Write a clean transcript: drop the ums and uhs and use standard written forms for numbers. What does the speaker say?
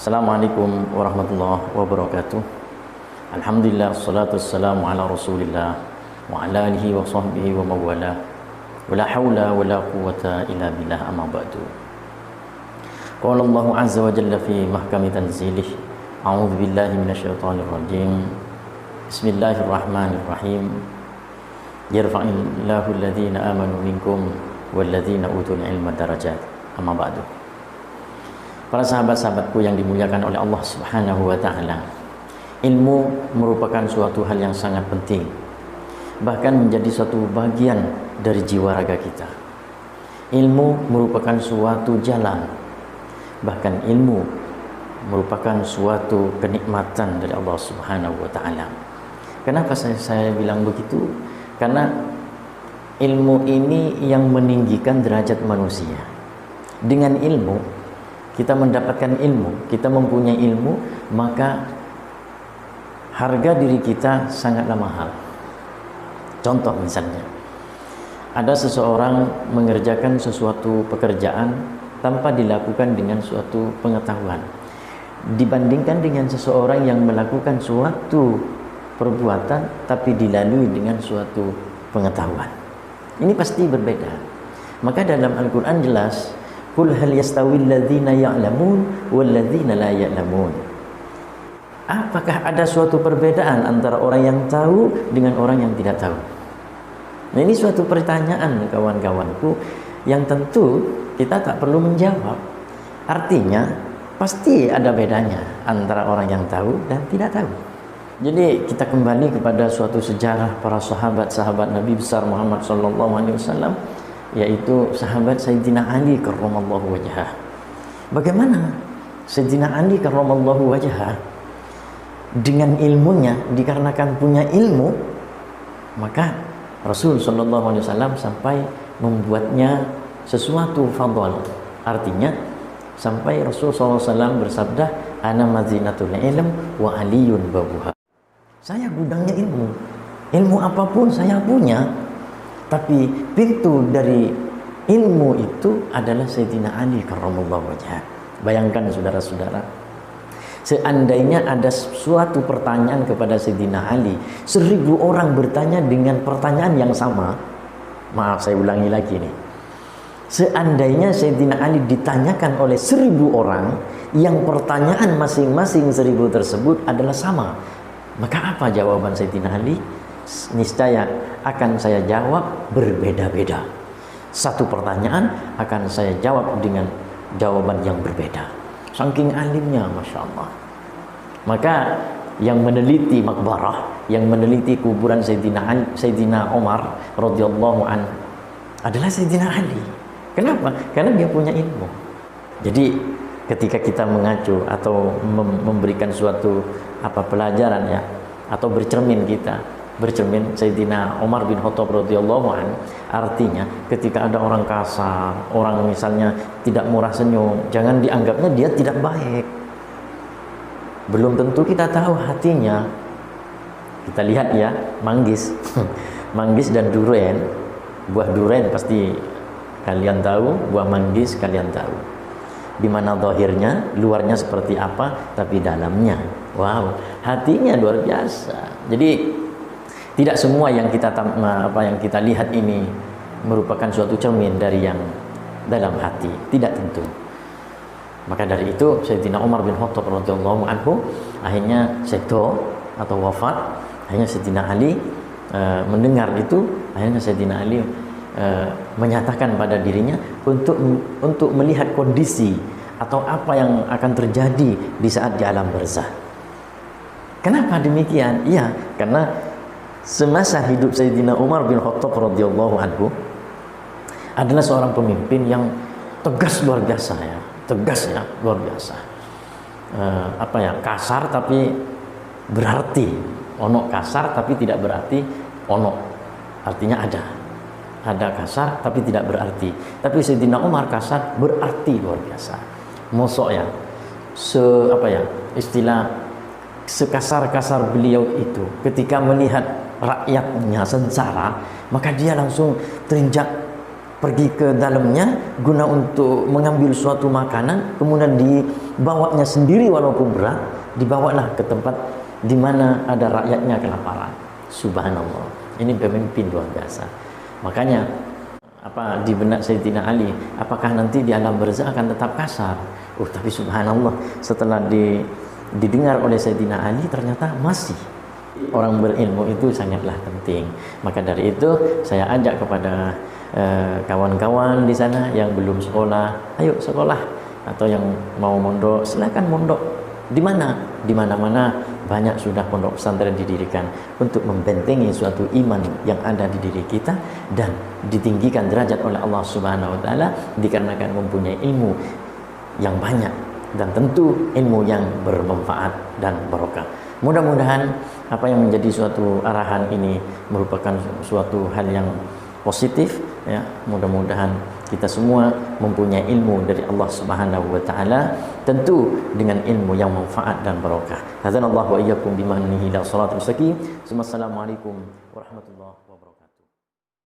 Assalamualaikum warahmatullahi wabarakatuh. Alhamdulillah, salatu wassalamu ala rasulillah wa ala alihi wa sahbihi wa mawala. Wala hawla wala quwata illa billah, amma ba'du. Qala Allah azza wa jalla fi mahkami tanzilih. A'udzu billahi minasyaitonir rajim. Bismillahirrahmanirrahim. Yarfa'illahu alladhina amanu minkum walladhina utul ilma darajat. Amma ba'du. Para sahabat-sahabatku yang dimuliakan oleh Allah Subhanahu wa ta'ala, ilmu merupakan suatu hal yang sangat penting, bahkan menjadi suatu bagian dari jiwa raga kita. Ilmu merupakan suatu jalan, bahkan ilmu merupakan suatu kenikmatan dari Allah Subhanahu wa ta'ala. Kenapa saya bilang begitu? Karena ilmu ini yang meninggikan derajat manusia. Dengan ilmu kita mendapatkan ilmu, kita mempunyai ilmu, maka harga diri kita sangatlah mahal. Contoh misalnya, ada seseorang mengerjakan sesuatu pekerjaan tanpa dilakukan dengan suatu pengetahuan, dibandingkan dengan seseorang yang melakukan suatu perbuatan tapi dilalui dengan suatu pengetahuan. Ini pasti berbeda. Maka dalam Al-Quran jelas, Qul hal yastawil ladzina ya'lamun wal ladzina la ya'lamun. Apakah ada suatu perbedaan antara orang yang tahu dengan orang yang tidak tahu? Nah, ini suatu pertanyaan kawan-kawanku yang tentu kita tak perlu menjawab. Artinya pasti ada bedanya antara orang yang tahu dan tidak tahu. Jadi kita kembali kepada suatu sejarah para sahabat-sahabat Nabi besar Muhammad SAW, yaitu sahabat Sayyidina Ali karramallahu wajhah. Bagaimana Sayyidina Ali karramallahu wajhah dengan ilmunya, dikarenakan punya ilmu, maka Rasul sallallahu alaihi wasallam sampai membuatnya sesuatu fadl. Artinya sampai Rasul sallallahu alaihi wasallam bersabda, ana mazinatul ilm wa aliyun babuha. Saya gudangnya ilmu. Ilmu apapun saya punya. Tapi pintu dari ilmu itu adalah Sayyidina Ali karramallahu wajhah. Bayangkan saudara-saudara, seandainya ada suatu pertanyaan kepada Sayyidina Ali, 1000 orang bertanya dengan pertanyaan yang sama. Maaf, saya ulangi lagi nih. Seandainya Sayyidina Ali ditanyakan oleh 1000 orang, yang pertanyaan masing-masing 1000 tersebut adalah sama, maka apa jawaban Sayyidina Ali? Niscaya akan saya jawab berbeda-beda. Satu pertanyaan akan saya jawab dengan jawaban yang berbeda. Saking alimnya, Masya Allah. Maka yang meneliti makbarah, yang meneliti kuburan Sayyidina Umar radhiyallahu an adalah Sayyidina Ali. Kenapa? Karena dia punya ilmu. Jadi ketika kita mengacu atau memberikan suatu pelajaran ya, atau bercermin Sayyidina Umar bin Khattab radhiyallahu an, artinya ketika ada orang kasar, orang misalnya tidak murah senyum, jangan dianggapnya dia tidak baik. Belum tentu kita tahu hatinya. Kita lihat ya, manggis manggis dan duren. Buah duren pasti kalian tahu, buah manggis kalian tahu. Di mana zahirnya, luarnya seperti apa, tapi dalamnya, wow, hatinya luar biasa. Jadi tidak semua yang kita lihat ini merupakan suatu cermin dari yang dalam hati, tidak tentu. Maka dari itu Sayyidina Umar bin Khattab radhiyallahu anhu akhirnya seto atau wafat. Akhirnya Sayyidina Ali mendengar itu, akhirnya Sayyidina Ali menyatakan pada dirinya untuk melihat kondisi atau apa yang akan terjadi di saat di alam barzah. Kenapa demikian? Iya, karena semasa hidup Sayyidina Umar bin Khattab radhiyallahu anhu adalah seorang pemimpin yang tegas luar biasa ya, tegas ya, luar biasa. Kasar tapi berarti. Ono kasar tapi tidak berarti ono. Artinya ada kasar tapi tidak berarti. Tapi Sayyidina Umar kasar berarti luar biasa. Mosok ya, istilah sekasar-kasar beliau itu ketika melihat rakyatnya sengsara, maka dia langsung terinjak pergi ke dalamnya guna untuk mengambil suatu makanan, kemudian dibawanya sendiri walaupun berat, dibawalah ke tempat di mana ada rakyatnya kelaparan. Subhanallah, ini pemimpin luar biasa. Makanya di benak Sayyidina Ali, apakah nanti di alam barzakh akan tetap kasar? Tapi subhanallah, setelah didengar oleh Sayyidina Ali, ternyata masih. Orang berilmu itu sangatlah penting. Maka dari itu saya ajak kepada kawan-kawan di sana yang belum sekolah, ayo sekolah, atau yang mau mondok, silakan mondok. Di mana? Di mana-mana banyak sudah pondok pesantren didirikan untuk membentengi suatu iman yang ada di diri kita dan ditinggikan derajat oleh Allah Subhanahu wa taala dikarenakan mempunyai ilmu yang banyak dan tentu ilmu yang bermanfaat dan barokah. Mudah-mudahan apa yang menjadi suatu arahan ini merupakan suatu hal yang positif, ya. Mudah-mudahan kita semua mempunyai ilmu dari Allah Subhanahu wa taala, tentu dengan ilmu yang manfaat dan barokah. Hadzanallahu wa iyyakum bimannihi ila shiratal mustaqim. Assalamualaikum warahmatullahi wabarakatuh.